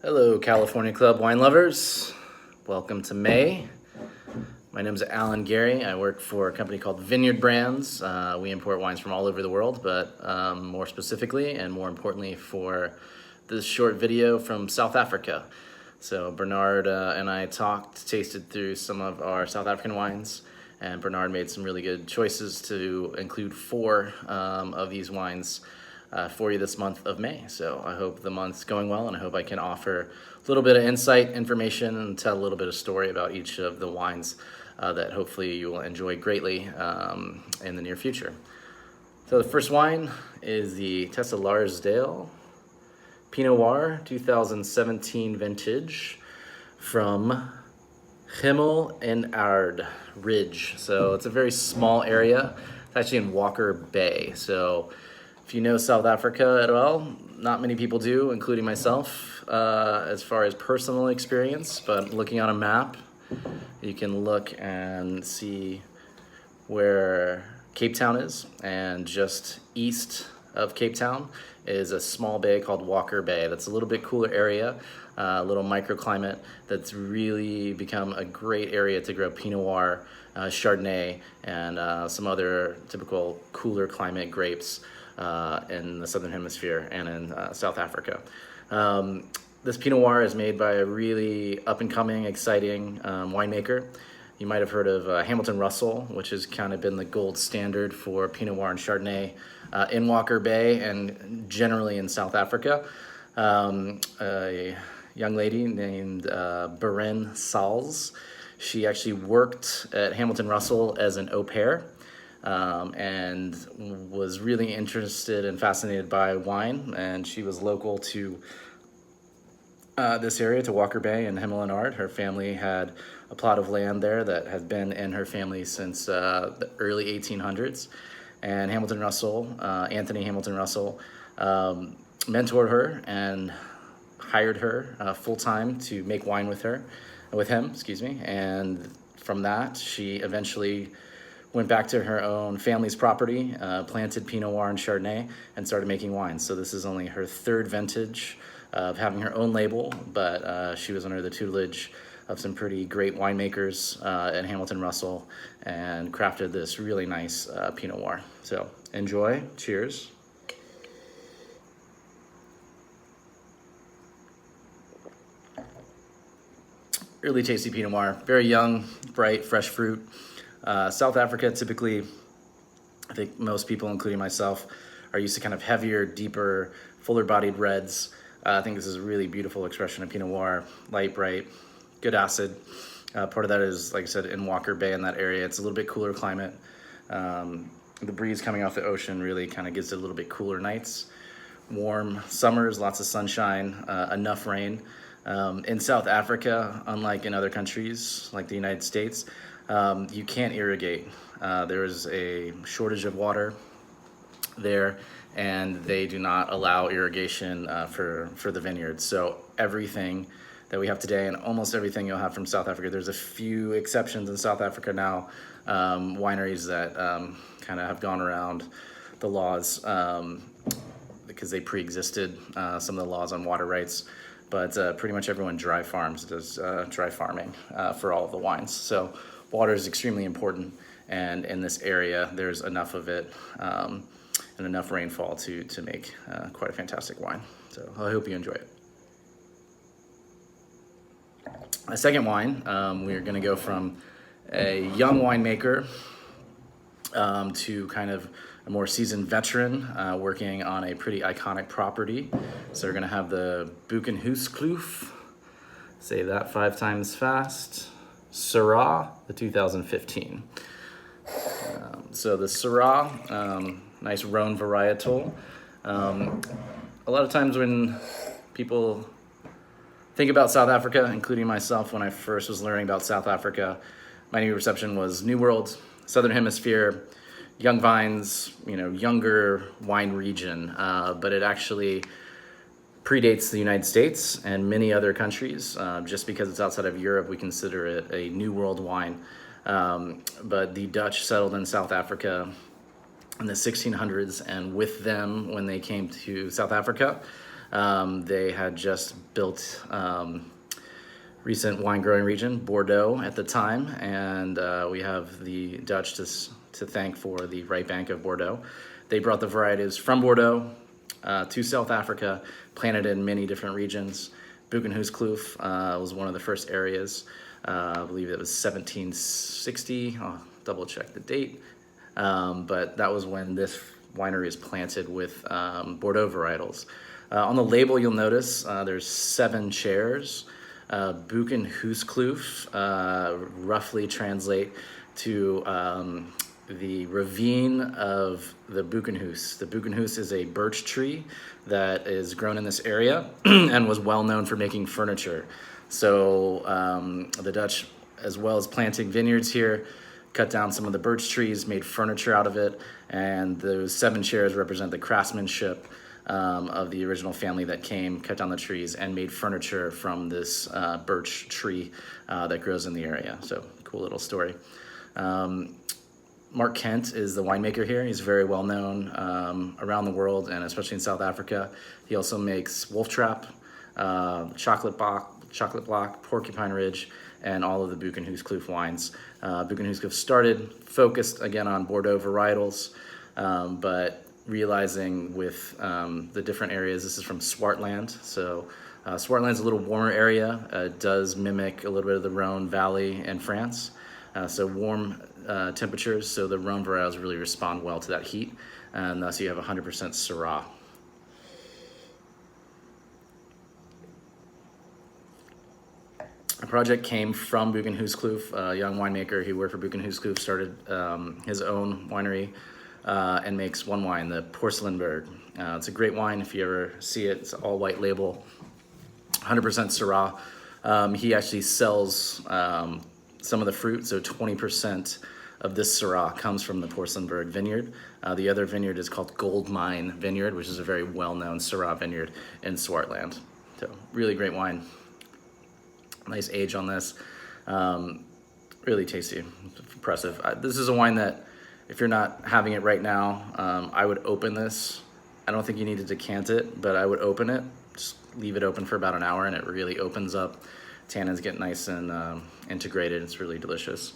Hello, California Club wine lovers. Welcome to May. My name is Alan Gary. I work for a company called Vineyard Brands. We import wines from all over the world, but more specifically and more importantly for this short video from South Africa. So Bernard and I tasted through some of our South African wines, and Bernard made some really good choices to include four of these wines for you this month of May. So I hope the month's going well, and I hope I can offer a little bit of insight, information, and tell a little bit of story about each of the wines that hopefully you will enjoy greatly in the near future. So the first wine is the Teselarsdale Pinot Noir 2017 vintage from Hemel en Aarde Ridge. So it's a very small area. It's actually in Walker Bay. So if you know South Africa at all, not many people do, including myself, as far as personal experience, but looking on a map, you can look and see where Cape Town is, and just east of Cape Town is a small bay called Walker Bay. That's a little bit cooler area, a little microclimate that's really become a great area to grow Pinot Noir, Chardonnay, and some other typical cooler climate grapes in the Southern Hemisphere and in South Africa. This Pinot Noir is made by a really up-and-coming, exciting winemaker. You might have heard of Hamilton Russell, which has kind of been the gold standard for Pinot Noir and Chardonnay in Walker Bay and generally in South Africa. A young lady named Beren Sals. She actually worked at Hamilton Russell as an au pair. And was really interested and fascinated by wine, and she was local to this area, to Walker Bay and Hemel en Aarde. Her family had a plot of land there that had been in her family since the early 1800s, and Hamilton Russell, Anthony Hamilton Russell, mentored her and hired her full-time to make wine with him, and from that she eventually went back to her own family's property, planted Pinot Noir and Chardonnay, and started making wine. So this is only her third vintage of having her own label, but she was under the tutelage of some pretty great winemakers at Hamilton Russell and crafted this really nice Pinot Noir. So enjoy, cheers. Really tasty Pinot Noir, very young, bright, fresh fruit. South Africa, typically, I think most people, including myself, are used to kind of heavier, deeper, fuller-bodied reds. I think this is a really beautiful expression of Pinot Noir, light, bright, good acid. Part of that is, like I said, in Walker Bay in that area. It's a little bit cooler climate. The breeze coming off the ocean really kind of gives it a little bit cooler nights. Warm summers, lots of sunshine, enough rain. In South Africa, unlike in other countries like the United States, you can't irrigate. There is a shortage of water there, and they do not allow irrigation for the vineyards. So everything that we have today, and almost everything you'll have from South Africa, there's a few exceptions in South Africa now, wineries that kind of have gone around the laws because they pre-existed some of the laws on water rights. But pretty much everyone dry farms, does dry farming for all of the wines. So water is extremely important, and in this area, there's enough of it and enough rainfall to make quite a fantastic wine. So I hope you enjoy it. A second wine, we're gonna go from a young winemaker to kind of a more seasoned veteran working on a pretty iconic property. So we're gonna have the Buchenhuiskloof, say that 5 times fast, Syrah, the 2015. So the Syrah, nice Rhone varietal. A lot of times when people think about South Africa, including myself when I first was learning about South Africa, my new perception was New World, Southern Hemisphere, young vines, younger wine region, but it actually predates the United States and many other countries. Just because it's outside of Europe, we consider it a New World wine. But the Dutch settled in South Africa in the 1600s, and with them, when they came to South Africa, They had just built recent wine growing region, Bordeaux at the time, and we have the Dutch to thank for the right bank of Bordeaux. They brought the varieties from Bordeaux to South Africa, planted in many different regions. Buchenhuiskloof was one of the first areas. I believe it was 1760. I'll double check the date. But that was when this winery is planted with Bordeaux varietals. On the label, you'll notice there's 7 chairs. Buchenhuiskloof roughly translate to the ravine of the Buchenhuis. The Buchenhuis is a birch tree that is grown in this area and was well known for making furniture. So the Dutch, as well as planting vineyards here, cut down some of the birch trees, made furniture out of it, and those 7 chairs represent the craftsmanship of the original family that came, cut down the trees, and made furniture from this birch tree that grows in the area. So cool little story. Mark Kent is the winemaker here. He's very well known around the world, and especially in South Africa. He also makes Wolf Trap, Chocolate Block, Porcupine Ridge, and all of the Buchenhuiskloof wines. Buchenhuiskloof started focused again on Bordeaux varietals, but realizing with the different areas, this is from Swartland. So Swartland's a little warmer area. It does mimic a little bit of the Rhone Valley in France. So warm temperatures, so the Rhone varietals really respond well to that heat, and thus you have 100% Syrah. The project came from Buchenhuiskloof, a young winemaker. He worked for Buchenhuiskloof, started his own winery, and makes one wine, the Porcelenburg. It's a great wine if you ever see it. It's all white label, 100% Syrah. He actually sells some of the fruit, so 20% of this Syrah comes from the Porcelenburg vineyard. The other vineyard is called Gold Mine Vineyard, which is a very well-known Syrah vineyard in Swartland. So really great wine. Nice age on this. Really tasty, impressive. This is a wine that, if you're not having it right now, I would open this. I don't think you need to decant it, but I would open it. Just leave it open for about an hour, and it really opens up. Tannins get nice and integrated. It's really delicious.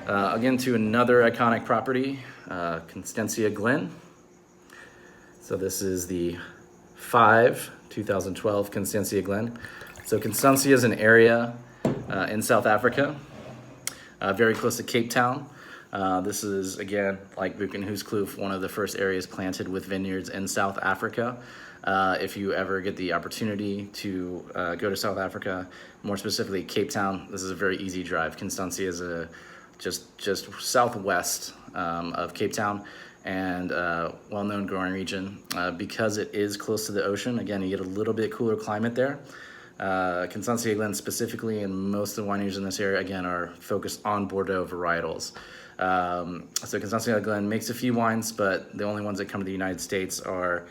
Again, to another iconic property, Constantia Glen. So this is the 2012 Constantia Glen. So Constantia is an area in South Africa, very close to Cape Town. This is, again, like Buchenhuiskloof, one of the first areas planted with vineyards in South Africa. If you ever get the opportunity to go to South Africa, more specifically Cape Town, this is a very easy drive. Constantia is just southwest of Cape Town, and well-known growing region. Because it is close to the ocean, again, you get a little bit cooler climate there. Constantia Glen specifically, and most of the wineries in this area, again, are focused on Bordeaux varietals. So Constantia Glen makes a few wines, but the only ones that come to the United States are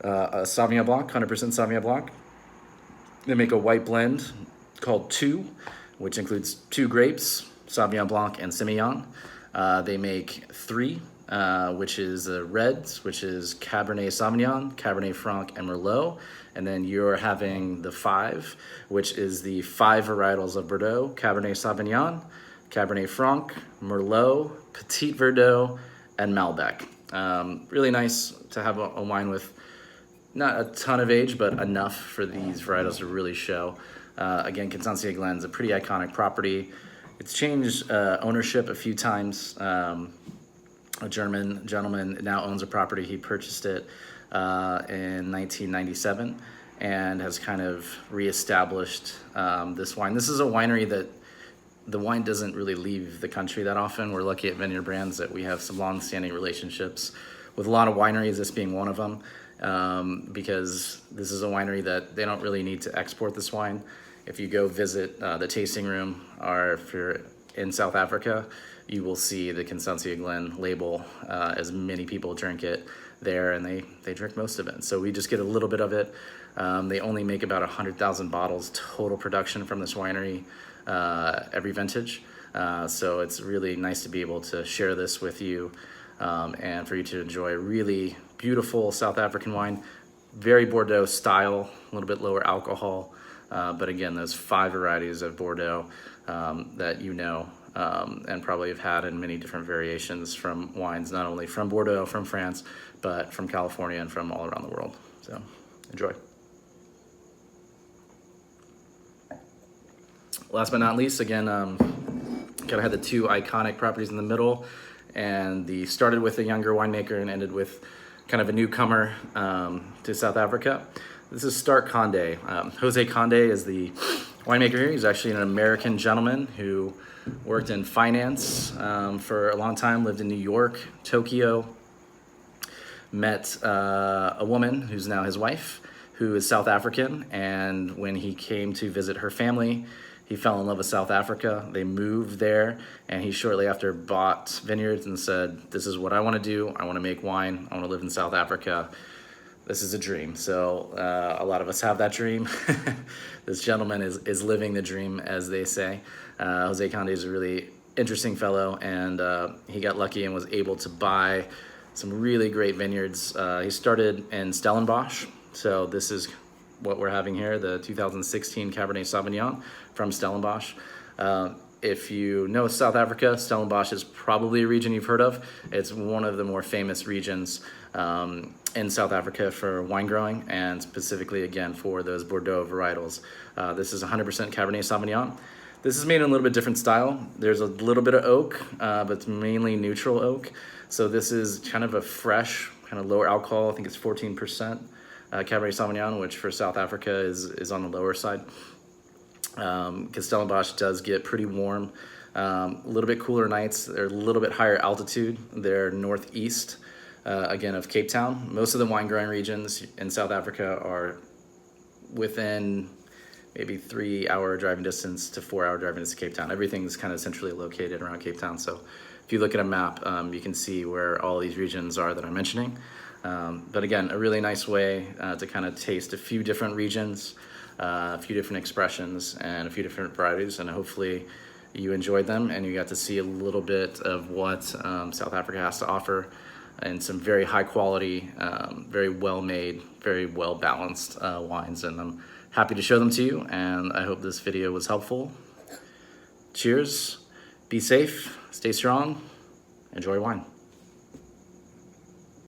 a Sauvignon Blanc, 100% Sauvignon Blanc. They make a white blend called 2, which includes 2 grapes, Sauvignon Blanc and Semillon. They make 3, which is reds, which is Cabernet Sauvignon, Cabernet Franc, and Merlot. And then you're having the 5, which is the 5 varietals of Bordeaux: Cabernet Sauvignon, Cabernet Franc, Merlot, Petit Verdot, and Malbec. Really nice to have a wine with not a ton of age, but enough for these varietals to really show. Again, Constantia Glen is a pretty iconic property. It's changed ownership a few times. A German gentleman now owns a property. He purchased it in 1997 and has kind of reestablished this wine. This is a winery that the wine doesn't really leave the country that often. We're lucky at Vineyard Brands that we have some long-standing relationships with a lot of wineries, this being one of them, because this is a winery that they don't really need to export this wine. If you go visit the tasting room, or if you're in South Africa, you will see the Constantia Glen label, as many people drink it there, and they drink most of it. So we just get a little bit of it. They only make about 100,000 bottles total production from this winery every vintage. So it's really nice to be able to share this with you, and for you to enjoy really beautiful South African wine, very Bordeaux style, a little bit lower alcohol. But again, those 5 varieties of Bordeaux that you know and probably have had in many different variations from wines, not only from Bordeaux, from France, but from California and from all around the world. So enjoy. Last but not least, again, kind of had the 2 iconic properties in the middle, and started with a younger winemaker and ended with kind of a newcomer to South Africa. This is Stark Conde. Jose Conde is the winemaker here. He's actually an American gentleman who worked in finance for a long time, lived in New York, Tokyo, met a woman who's now his wife, who is South African, and when he came to visit her family, he fell in love with South Africa. They moved there, and he shortly after bought vineyards and said, this is what I want to do. I want to make wine. I want to live in South Africa. This is a dream. So a lot of us have that dream. This gentleman is living the dream, as they say. Jose Conde is a really interesting fellow, and he got lucky and was able to buy some really great vineyards. He started in Stellenbosch. So this is what we're having here, the 2016 Cabernet Sauvignon from Stellenbosch. If you know South Africa, Stellenbosch is probably a region you've heard of. It's one of the more famous regions in South Africa for wine growing, and specifically, again, for those Bordeaux varietals. This is 100% Cabernet Sauvignon. This is made in a little bit different style. There's a little bit of oak, but it's mainly neutral oak. So this is kind of a fresh, kind of lower alcohol. I think it's 14%. Cabernet Sauvignon, which for South Africa is on the lower side. Because Stellenbosch does get pretty warm. A little bit cooler nights. They're a little bit higher altitude. They're northeast, again, of Cape Town. Most of the wine growing regions in South Africa are within maybe 3-hour driving distance to 4-hour driving distance to Cape Town. Everything's kind of centrally located around Cape Town. So if you look at a map, you can see where all these regions are that I'm mentioning. But again, a really nice way to kind of taste a few different regions, a few different expressions, and a few different varieties, and hopefully you enjoyed them and you got to see a little bit of what South Africa has to offer, and some very high quality, very well made, very well balanced wines, and I'm happy to show them to you, and I hope this video was helpful. Cheers, be safe, stay strong, enjoy wine.